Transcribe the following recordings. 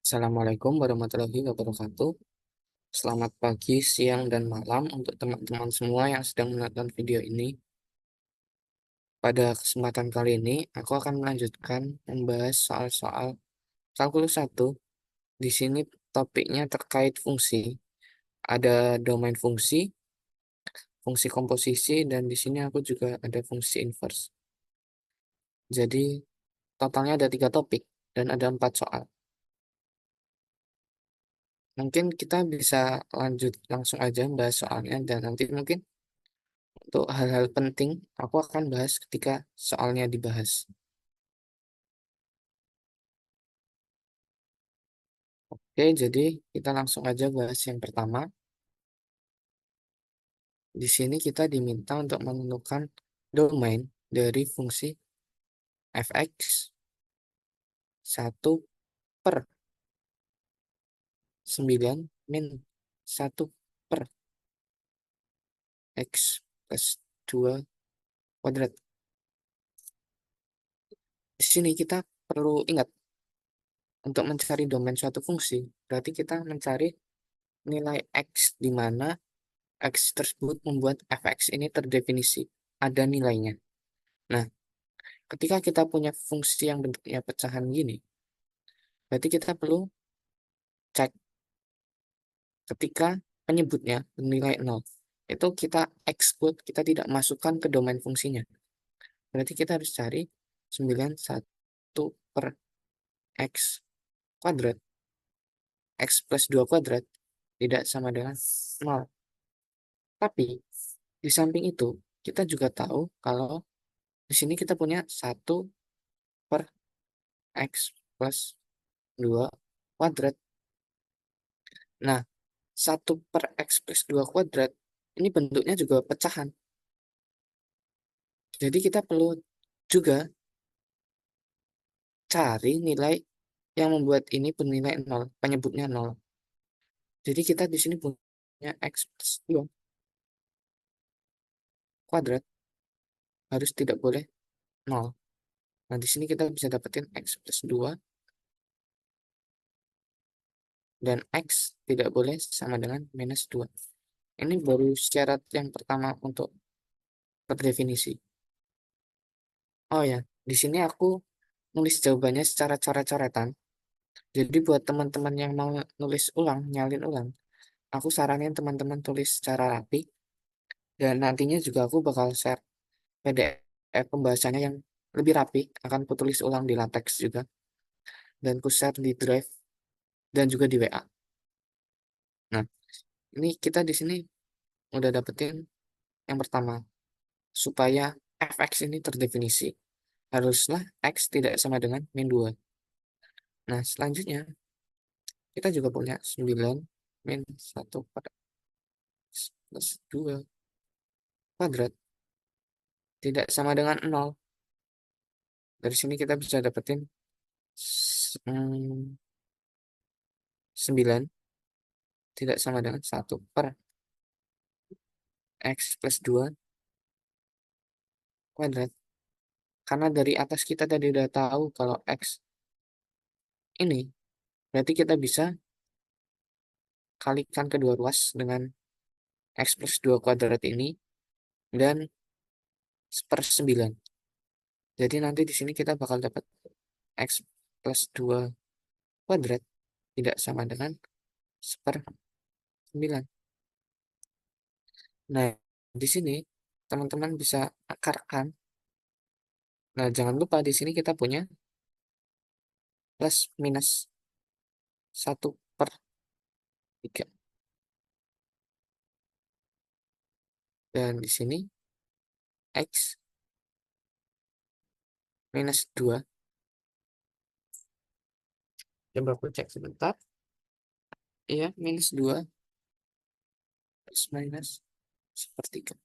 Assalamualaikum warahmatullahi wabarakatuh. Selamat pagi, siang, dan malam untuk teman-teman semua yang sedang menonton video ini. Pada kesempatan kali ini, aku akan melanjutkan membahas soal-soal kalkulus 1. Di sini topiknya terkait fungsi. Ada domain fungsi, fungsi komposisi, dan di sini aku juga ada fungsi inverse. Jadi, totalnya ada 3 topik dan ada 4 soal. Mungkin kita bisa lanjut langsung aja bahas soalnya dan nanti mungkin untuk hal-hal penting, aku akan bahas ketika soalnya dibahas. Oke, jadi kita langsung aja bahas yang pertama. Di sini kita diminta untuk menentukan domain dari fungsi fx 1/9 min 1 per x plus 2 kuadrat. Di sini kita perlu ingat, untuk mencari domain suatu fungsi, berarti kita mencari nilai x di mana X tersebut membuat fx ini terdefinisi, ada nilainya. Nah, ketika kita punya fungsi yang bentuknya pecahan gini, berarti kita perlu cek ketika penyebutnya bernilai 0. Itu kita exclude, kita tidak masukkan ke domain fungsinya. Berarti kita harus cari 91 per x kuadrat, x plus 2 kuadrat, tidak sama dengan 0. Tapi, di samping itu, kita juga tahu kalau di sini kita punya 1 per x plus 2 kuadrat. Nah, 1/x+2 kuadrat ini bentuknya juga pecahan. Jadi kita perlu juga cari nilai yang membuat ini bernilai 0, penyebutnya 0. Jadi kita di sini punya x+2 kuadrat harus tidak boleh 0. Nah, di sini kita bisa dapetin x+2 dan x tidak boleh sama dengan -2. Ini baru syarat yang pertama untuk terdefinisi. Oh ya, di sini aku nulis jawabannya secara coret-coretan. Jadi buat teman-teman yang mau nulis ulang, nyalin ulang, aku saranin teman-teman tulis secara rapi. Dan nantinya juga aku bakal share PDF pembahasannya yang lebih rapi, akan ku tulis ulang di LaTeX juga. Dan ku share di Drive dan juga di WA. Nah, ini kita di sini udah dapetin yang pertama. Supaya fx ini terdefinisi, haruslah x tidak sama dengan -2. Nah, selanjutnya, kita juga punya 9 min 1 per x plus 2 kuadrat tidak sama dengan 0. Dari sini kita bisa dapetin 9 tidak sama dengan 1/x plus 2 kuadrat. Karena dari atas kita tadi udah tahu kalau x ini, berarti kita bisa kalikan kedua ruas dengan x plus 2 kuadrat ini dan 1/9. Jadi nanti di sini kita bakal dapat x plus 2 kuadrat tidak sama dengan 1/9. Nah, di sini teman-teman bisa akarkan. Nah, jangan lupa di sini kita punya plus minus 1/3. Dan di sini x minus 2. Coba aku cek sebentar. Iya, -2 plus minus 1/3.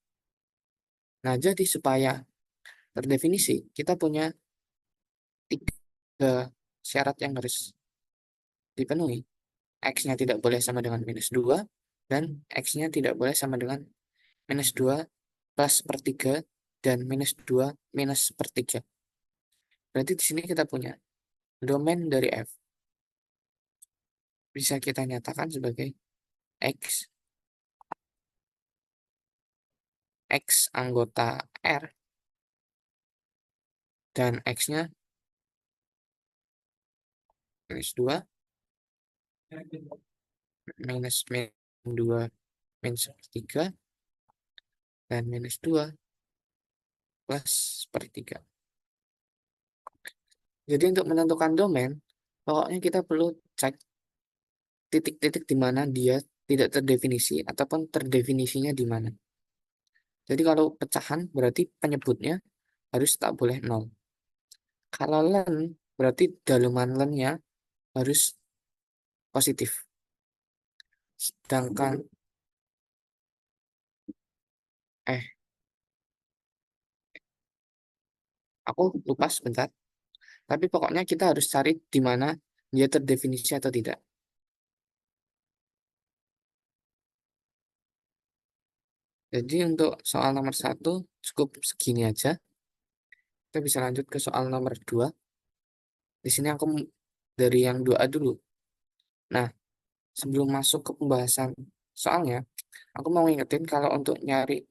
Nah, jadi supaya terdefinisi, kita punya 3 syarat yang harus dipenuhi. X-nya tidak boleh sama dengan -2, dan X-nya tidak boleh sama dengan -2 plus 1/3, dan -2 minus 1/3. Berarti di sini kita punya domain dari F bisa kita nyatakan sebagai X. X anggota R dan X-nya minus 2 minus min 2 min 1/3 dan minus 2 plus 1/3. Jadi untuk menentukan domain, pokoknya kita perlu cek titik-titik di mana dia tidak terdefinisi ataupun terdefinisinya di mana. Jadi kalau pecahan berarti penyebutnya harus tak boleh 0. Kalau len berarti daleman lennya harus positif. Sedangkan aku lupa sebentar. Tapi pokoknya kita harus cari di mana dia terdefinisi atau tidak. Jadi untuk soal nomor 1 cukup segini aja. Kita bisa lanjut ke soal nomor 2. Di sini aku dari yang 2A dulu. Nah, sebelum masuk ke pembahasan soalnya, aku mau ingetin kalau untuk nyari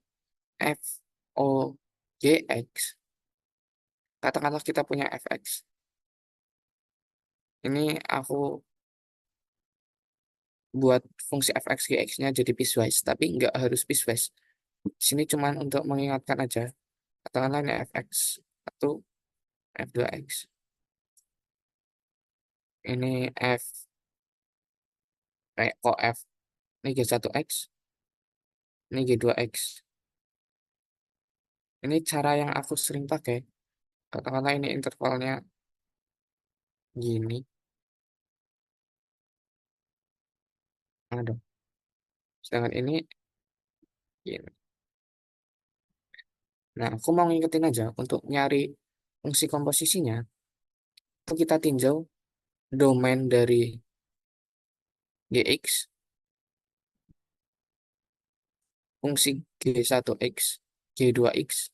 f o g x, katakanlah kita punya fx. Ini aku buat fungsi fx gx-nya jadi piecewise, tapi nggak harus piecewise. Di sini cuma untuk mengingatkan aja. Katakanlah ini fx atau f2x. Ini f, kok f, ini g1x, ini g2x. Ini cara yang aku sering pakai. Katakanlah ini intervalnya gini. Aduh. Sedangkan ini gini. Nah, aku mau ngingetin aja untuk nyari fungsi komposisinya. Itu kita tinjau domain dari gx, fungsi g1x, g2x,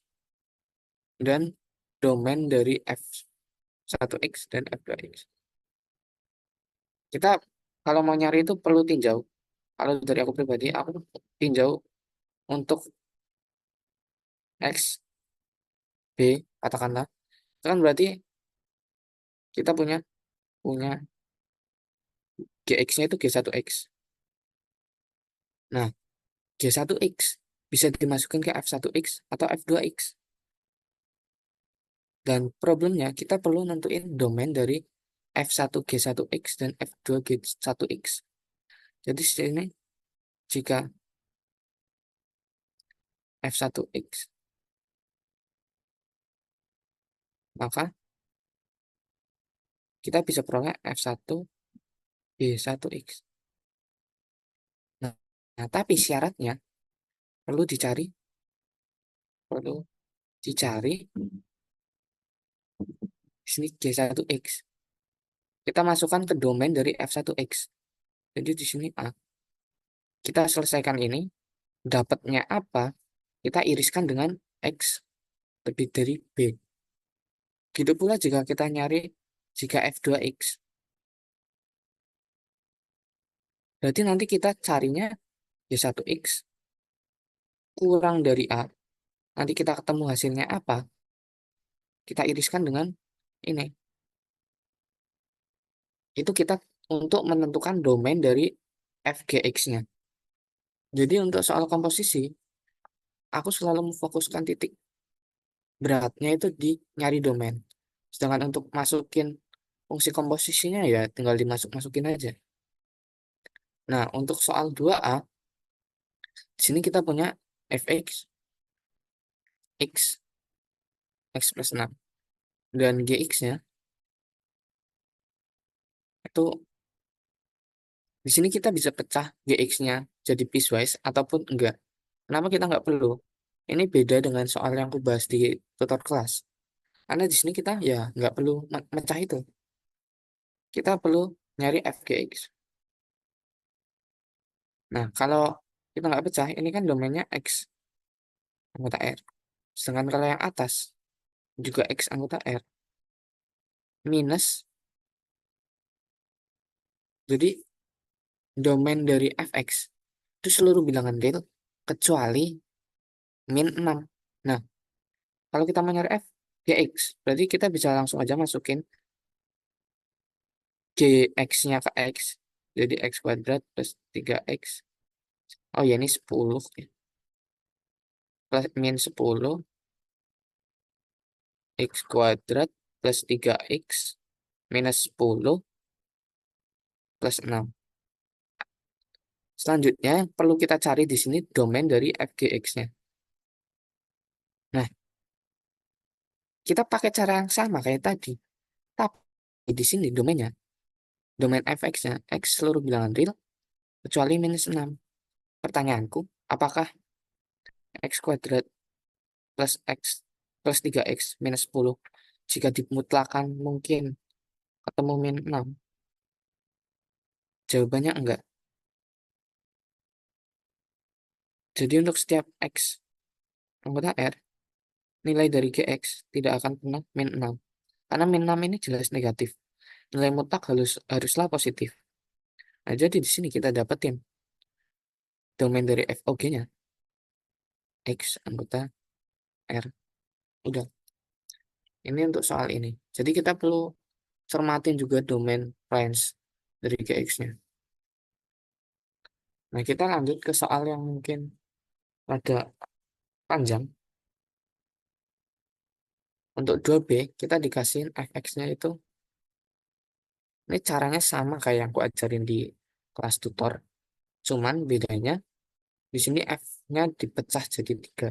dan domain dari f1x dan f2x. Kita kalau mau nyari itu perlu tinjau. Kalau dari aku pribadi, aku tinjau untuk x, b, katakanlah. Itu kan berarti kita punya punya gx-nya itu g1x. Nah, g1x bisa dimasukkan ke f1x atau f2x. Dan problemnya kita perlu nentuin domain dari f1g1x dan f2g1x. Jadi sini jika f1x, maka kita bisa peroleh f1g1x. Nah, tapi syaratnya perlu dicari di sini g1x. Kita masukkan ke domain dari f1x. Jadi di sini A. Kita selesaikan ini, dapatnya apa? Kita iriskan dengan x lebih dari b. Gitu pula jika kita nyari jika f2x. Berarti nanti kita carinya g1x kurang dari A. Nanti kita ketemu hasilnya apa? Kita iriskan dengan ini. Itu kita untuk menentukan domain dari fgx-nya. Jadi untuk soal komposisi, aku selalu memfokuskan titik beratnya itu di nyari domain. Sedangkan untuk masukin fungsi komposisinya ya tinggal dimasuk-masukin aja. Nah, untuk soal 2A, di sini kita punya fx, x plus 6. Dan gx-nya itu di sini kita bisa pecah gx-nya jadi piecewise ataupun enggak. Kenapa kita nggak perlu? Ini beda dengan soal yang aku bahas di tutor kelas. Karena di sini kita ya nggak perlu mecah itu. Kita perlu nyari fgx. Nah, kalau kita nggak pecah, ini kan domainnya x anggota R. Sedangkan kalau yang atas juga x anggota R minus. Jadi domain dari fx itu seluruh bilangan real kecuali min 6. Nah, kalau kita mau nyari f gx, berarti kita bisa langsung aja masukin gx-nya ke x. Jadi x kuadrat plus 3x. Oh ya, ini 10 ya. Plus min 10 x kuadrat plus 3x minus 10 plus 6. Selanjutnya perlu kita cari di sini domain dari fgx-nya. Nah, kita pakai cara yang sama kayak tadi. Tapi di sini domainnya, domain fx-nya, x seluruh bilangan real kecuali minus 6. Pertanyaanku, apakah x kuadrat plus x plus 3x minus 10 jika dimutlakan mungkin ketemu min 6? Jawabannya enggak. Jadi untuk setiap x anggota R, nilai dari gx tidak akan pernah min 6. Karena min 6 ini jelas negatif. Nilai mutlak haruslah positif. Nah, jadi di sini kita dapetin domain dari FOG-nya X anggota R. Udah. Ini untuk soal ini. Jadi kita perlu cermatin juga domain range dari GX-nya. Nah, kita lanjut ke soal yang mungkin rada panjang. Untuk 2B, kita dikasihin fx-nya itu, ini caranya sama kayak yang aku ajarin di kelas tutor. Cuman bedanya, di sini f-nya dipecah jadi 3.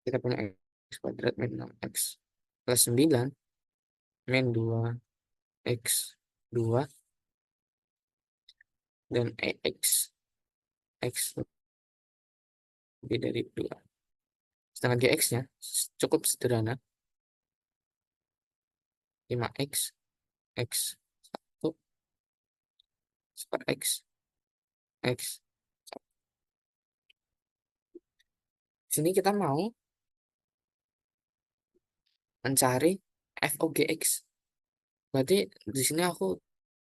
Kita punya x kuadrat min 6x plus 9 min 2x 2 dan x lebih dari 2. Sedangkan gx-nya cukup sederhana, 5x x 1 per x. Sini kita mau mencari FOGX. Berarti di sini aku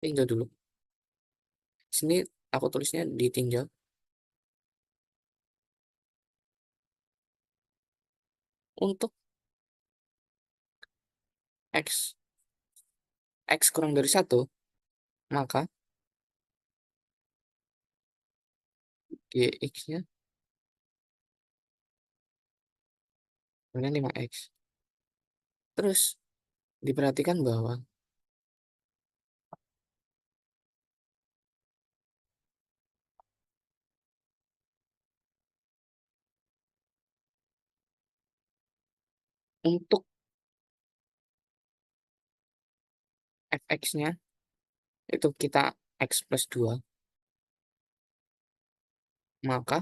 tinjau dulu. Sini aku tulisnya ditinjau. Untuk x kurang dari 1, maka gx-nya kemudian 5x. Terus diperhatikan bahwa untuk fx-nya itu kita x plus 2, maka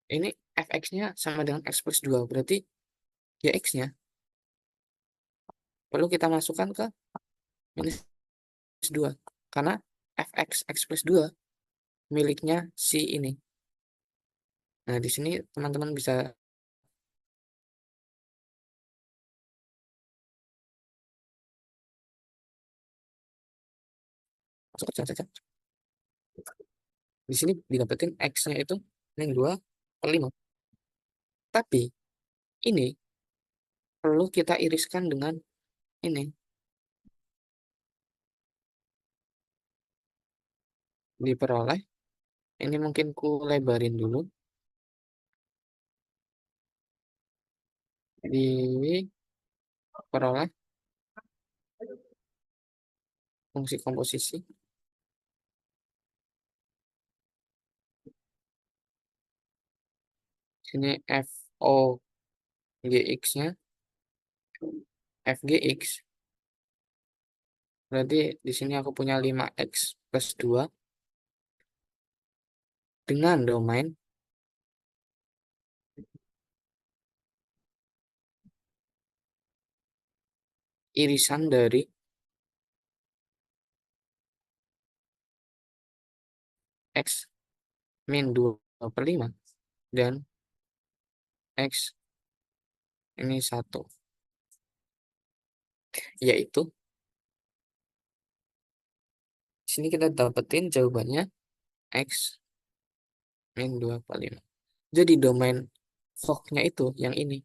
ini fx-nya sama dengan x plus 2. Berarti gx-nya perlu kita masukkan ke minus 2. Karena fx x plus 2 miliknya si ini. Nah, di sini teman-teman bisa masuk ke saja. Di sini didapetin x-nya itu min 2 per 5. Tapi ini perlu kita iriskan dengan ini. Diperoleh. Ini mungkin ku lebarin dulu. Diperoleh fungsi komposisi. Sini FOGX-nya. FGX. Berarti di sini aku punya 5x plus 2 dengan domain irisan dari x min 2 per 5 dan x ini 1. yaitu di sini kita dapetin jawabannya X min 2/5. Jadi domain fog-nya itu yang ini.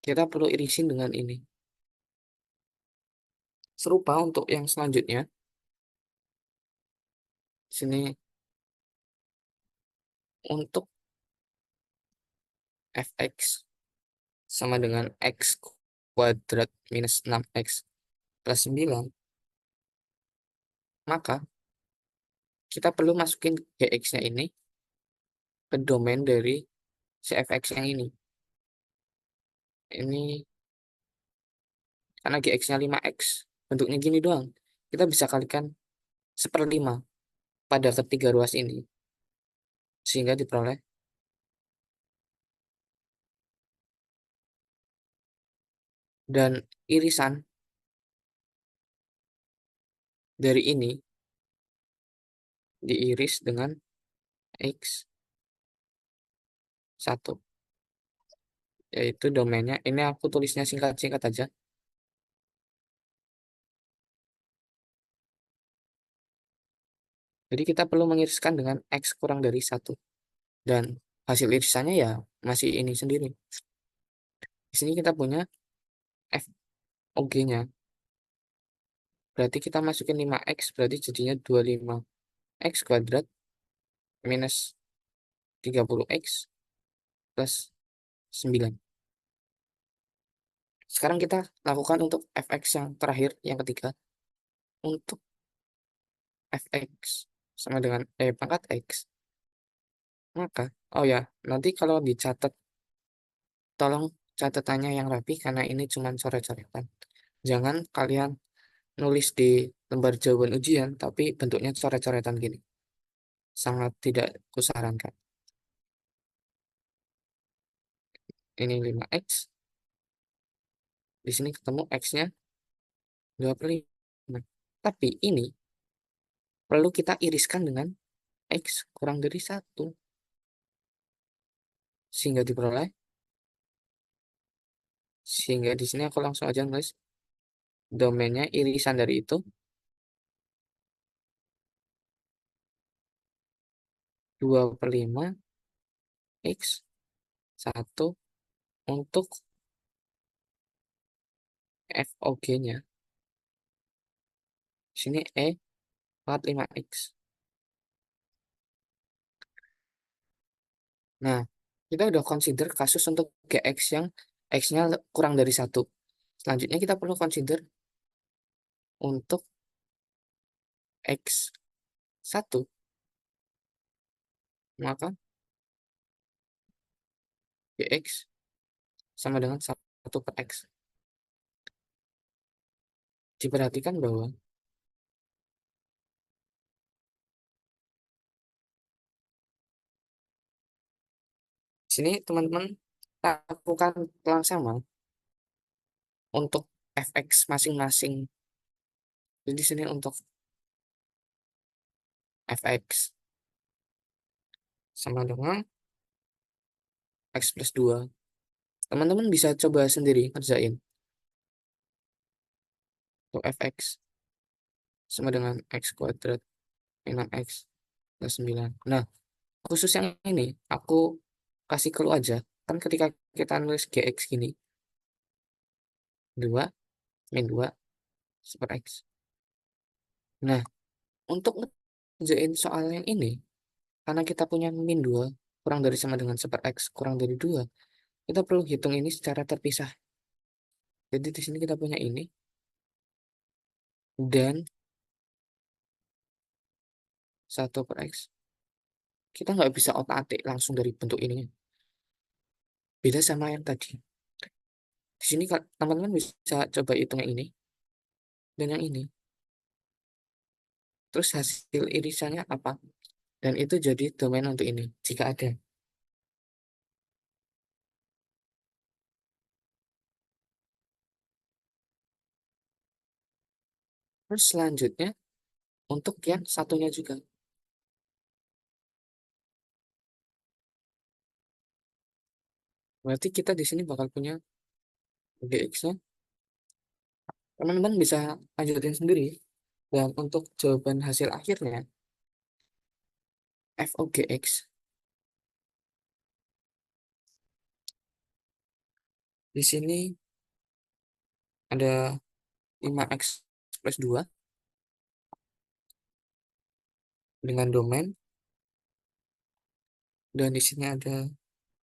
Kita perlu irisin dengan ini. Serupa untuk yang selanjutnya. Di sini untuk fx sama dengan x kuadrat minus 6x plus 9, maka kita perlu masukin gx-nya ini ke domain dari si fx yang ini. Ini karena gx-nya 5x, bentuknya gini doang. Kita bisa kalikan 1/5 pada ketiga ruas ini, sehingga diperoleh dan irisan dari ini diiris dengan x1, yaitu domainnya. Ini aku tulisnya singkat-singkat aja. Jadi kita perlu mengiriskan dengan x kurang dari 1. Dan hasil irisannya ya masih ini sendiri. Di sini kita punya FOG-nya. Berarti kita masukin 5x, berarti jadinya 25x kuadrat minus 30x plus 9. Sekarang kita lakukan untuk fx yang terakhir, yang ketiga. Untuk fx sama dengan pangkat x. Maka, oh ya, nanti kalau dicatat, tolong catatannya yang rapi karena ini cuma coret-coretan. Jangan kalian nulis di lembar jawaban ujian, tapi bentuknya coret-coretan gini. Sangat tidak kusarankan. Ini 5x. Di sini ketemu x-nya 25. Tapi ini perlu kita iriskan dengan x kurang dari 1. Sehingga diperoleh. Sehingga di sini aku langsung aja nulis domainnya irisan dari itu 2/5 x1 untuk FOG-nya. Sini E 45x. Nah, kita udah consider kasus untuk GX yang X-nya kurang dari 1. Selanjutnya kita perlu consider untuk X1. Maka GX sama dengan 1/X. Diperhatikan bahwa di sini teman-teman lakukan pelan sama untuk fx masing-masing. Jadi di sini untuk fx sama dengan x plus 2. Teman-teman bisa coba sendiri kerjain. Untuk fx sama dengan x kuadrat 6x plus 9. Nah, khusus yang ini, aku kasih clue aja. Kan ketika kita nulis gx gini, 2 min 2 super x. Nah, untuk ngerjain soal yang ini, karena kita punya min 2 kurang dari sama dengan super x kurang dari 2, kita perlu hitung ini secara terpisah. Jadi di sini kita punya ini, dan 1/x. Kita nggak bisa otak-atik langsung dari bentuk ini. Beda sama yang tadi. Di sini teman-teman bisa coba hitung yang ini dan yang ini. Terus hasil irisannya apa? Dan itu jadi domain untuk ini, jika ada. Terus selanjutnya, untuk yang satunya juga. Berarti kita di sini bakal punya dx-nya Teman-teman bisa lanjutin sendiri. Dan untuk jawaban hasil akhirnya, f of gx, di sini ada 5x plus 2 dengan domain, dan di sini ada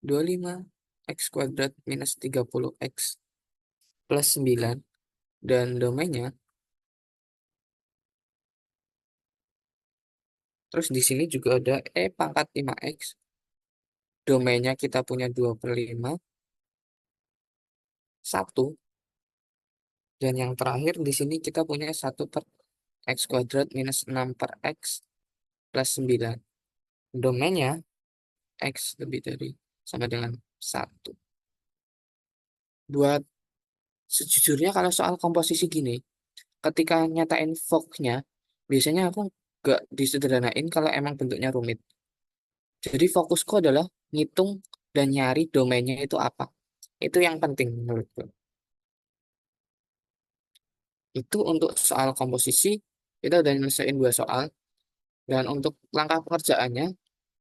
25 x kuadrat minus 30x plus 9, dan domainnya. Terus di sini juga ada pangkat 5x, domainnya kita punya 2/5, 1, dan yang terakhir di sini kita punya 1 per x kuadrat minus 6 per x plus 9. Domainnya x lebih dari sama dengan 1. Buat sejujurnya kalau soal komposisi gini, ketika nyatain Fock-nya, biasanya aku nggak disederhanain kalau emang bentuknya rumit. Jadi fokusku adalah ngitung dan nyari domainnya itu apa. Itu yang penting menurutku. Itu untuk soal komposisi, kita udah nyelesain 2 soal. Dan untuk langkah pekerjaannya,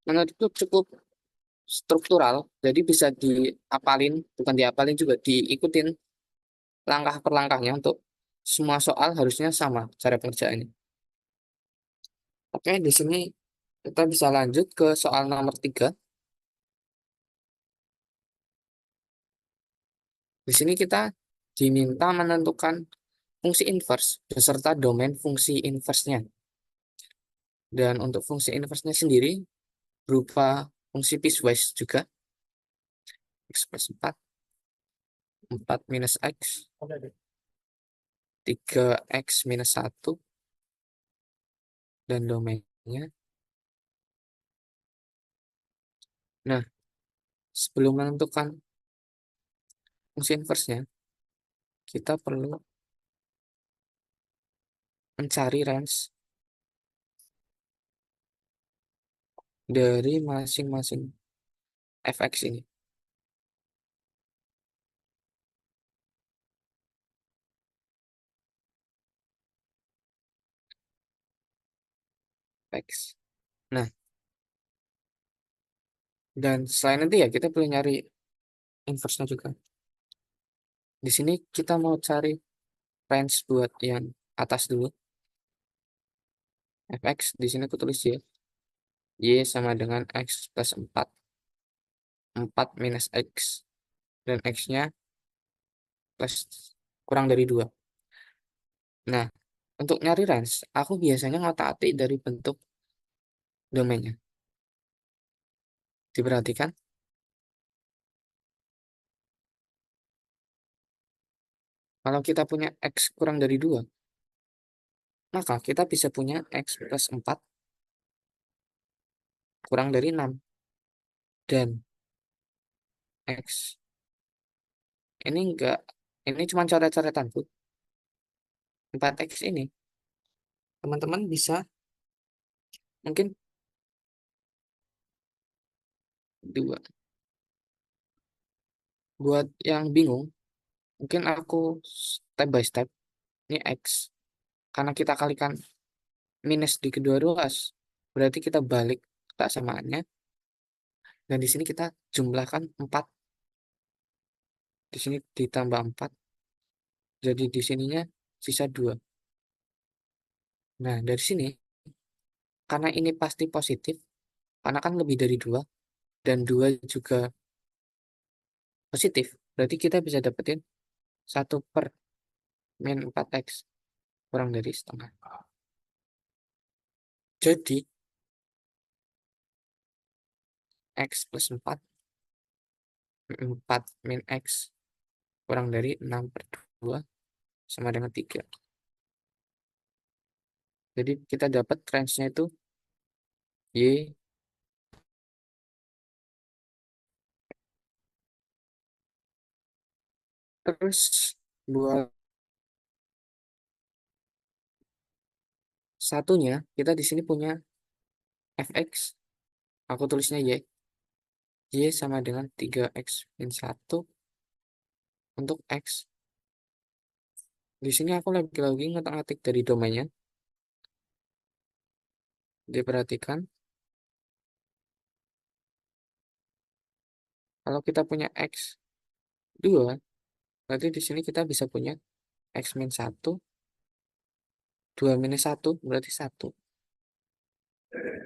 menurutku cukup struktural. Jadi bisa diapalin, bukan diapalin juga, diikutin langkah per langkahnya untuk semua soal harusnya sama cara pengerjaannya. Oke, di sini kita bisa lanjut ke soal nomor 3. Di sini kita diminta menentukan fungsi inverse beserta domain fungsi inverse-nya. Dan untuk fungsi inverse-nya sendiri berupa fungsi piecewise juga. X plus 4, 4 minus X, 3X minus 1, dan domainnya. Nah, sebelum menentukan fungsi inverse-nya, kita perlu mencari range dari masing-masing fx ini. Fx. Nah, dan selain itu ya kita perlu nyari inverse-nya juga. Di sini kita mau cari range buat yang atas dulu. Fx di sini aku tulis ya. Y sama dengan X plus 4. 4 minus X. Dan X-nya plus kurang dari 2. Nah, untuk nyari range, aku biasanya ngotak-atik dari bentuk domainnya. Diperhatikan, kalau kita punya X kurang dari 2, maka kita bisa punya X plus 4 kurang dari 6. Dan X ini enggak, ini cuma coret-coretan, Bu. 4X ini, teman-teman bisa mungkin 2. Buat yang bingung, mungkin aku step by step. Ini X. Karena kita kalikan minus di kedua ruas, berarti kita balik tak samaannya. Dan di sini kita jumlahkan 4. Di sini ditambah 4. Jadi di sininya sisa 2. Nah, dari sini, karena ini pasti positif, karena kan lebih dari 2, dan 2 juga positif, berarti kita bisa dapetin 1 per min 4X kurang dari setengah. Jadi, X plus 4, 4 min X kurang dari 6/2 sama dengan 3. Jadi kita dapat range-nya itu Y. Terus buat satunya, kita di sini punya fx. Aku tulisnya Y. Y sama dengan 3x min 1 untuk X. Di sini aku lagi-lagi ngetik dari domainnya. Diperhatikan, kalau kita punya X 2, berarti di sini kita bisa punya X min 1, 2 minus 1, berarti 1.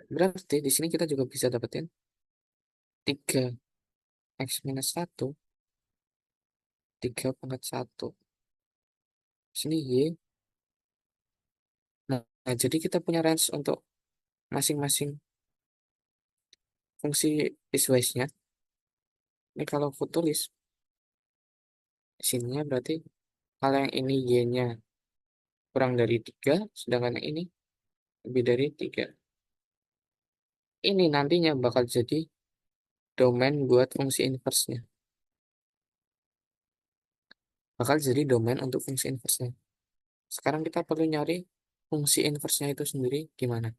Berarti di sini kita juga bisa dapetin 3 X minus 1, 3 pangkat 1. Sini Y. Nah, jadi kita punya range untuk masing-masing fungsi piecewise-nya. Ini kalau aku tulis, sininya berarti kalau yang ini Y-nya kurang dari 3, sedangkan yang ini lebih dari 3. Ini nantinya bakal jadi domain buat fungsi inverse-nya. Bakal jadi domain untuk fungsi inverse-nya. Sekarang kita perlu nyari fungsi inverse-nya itu sendiri gimana.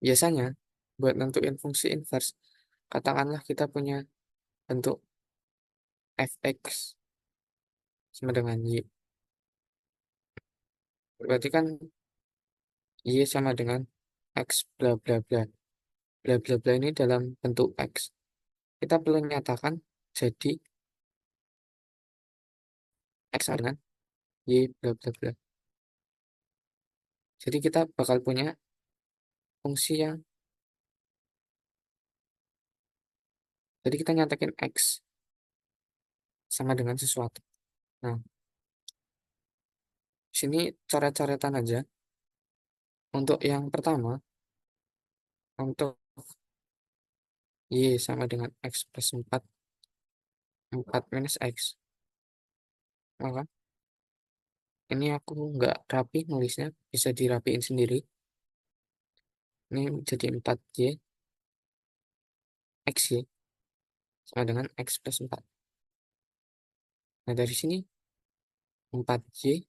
Biasanya, buat nentuin fungsi inverse, katakanlah kita punya bentuk fx sama dengan y. Berarti kan y sama dengan x bla bla bla. Bla bla bla ini dalam bentuk x. Kita perlu nyatakan jadi x sama dengan y bla bla bla. Jadi kita bakal punya fungsi yang, jadi kita nyatakan x sama dengan sesuatu. Nah, sini coret-coretan aja. Untuk yang pertama, untuk y sama dengan x plus 4, 4 minus x. Maka ini aku nggak rapi nulisnya, bisa dirapiin sendiri. Ini jadi 4y xy sama dengan x plus 4. Nah, dari sini 4y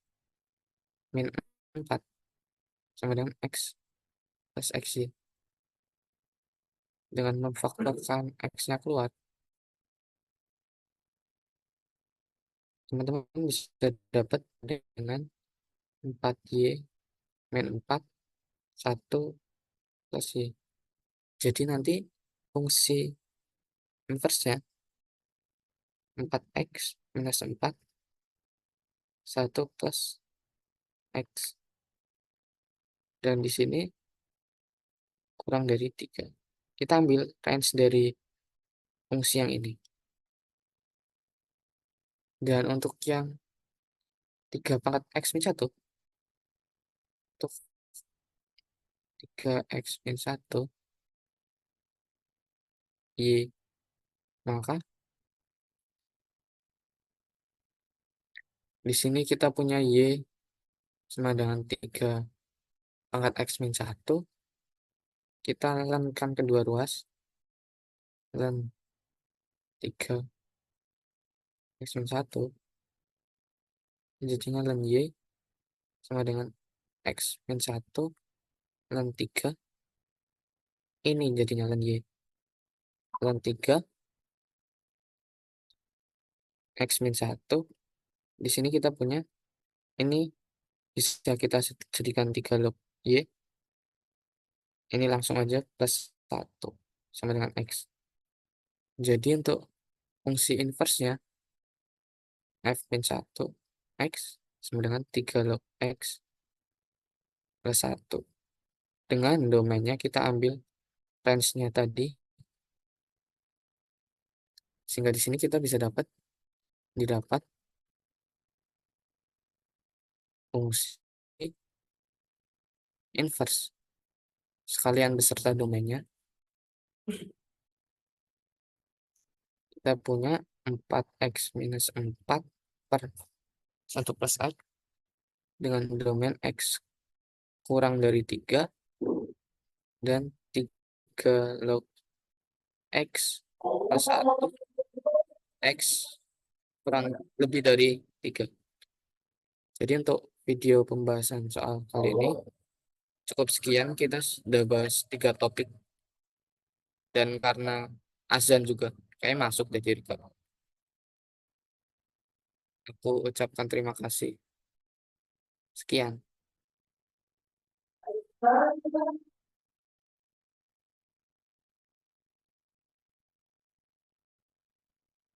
min 4 sama dengan x plus xy. Dengan memfaktorkan x-nya keluar, teman-teman bisa dapat dengan 4y min 4, 1 plus y. Jadi nanti fungsi inverse-nya 4x minus 4, 1 plus x. Dan di sini kurang dari 3. Kita ambil range dari fungsi yang ini. Dan untuk yang 3 pangkat x min 1, untuk 3x min 1 y, maka di sini kita punya y sama dengan 3 pangkat x min 1. Kita lenkan kedua ruas, len 3 x min 1, jadinya len y sama dengan x min 1 len 3. Ini jadinya len y len 3 x min 1. Di sini kita punya ini bisa kita jadikan 3 log y. Ini langsung aja plus 1 sama dengan x. Jadi untuk fungsi inverse-nya f min 1 x sama dengan 3 log x plus 1. Dengan domainnya kita ambil range-nya tadi, sehingga di sini kita bisa didapat fungsi inverse sekalian beserta domainnya. Kita punya 4x minus 4 per 1 plus x dengan domain x kurang dari 3 dan 3 log x plus 1 x kurang lebih dari 3. Jadi untuk video pembahasan soal kali ini cukup sekian. Kita sudah bahas 3 topik, dan karena azan juga kayak masuk deh jadi Aku ucapkan terima kasih. Sekian.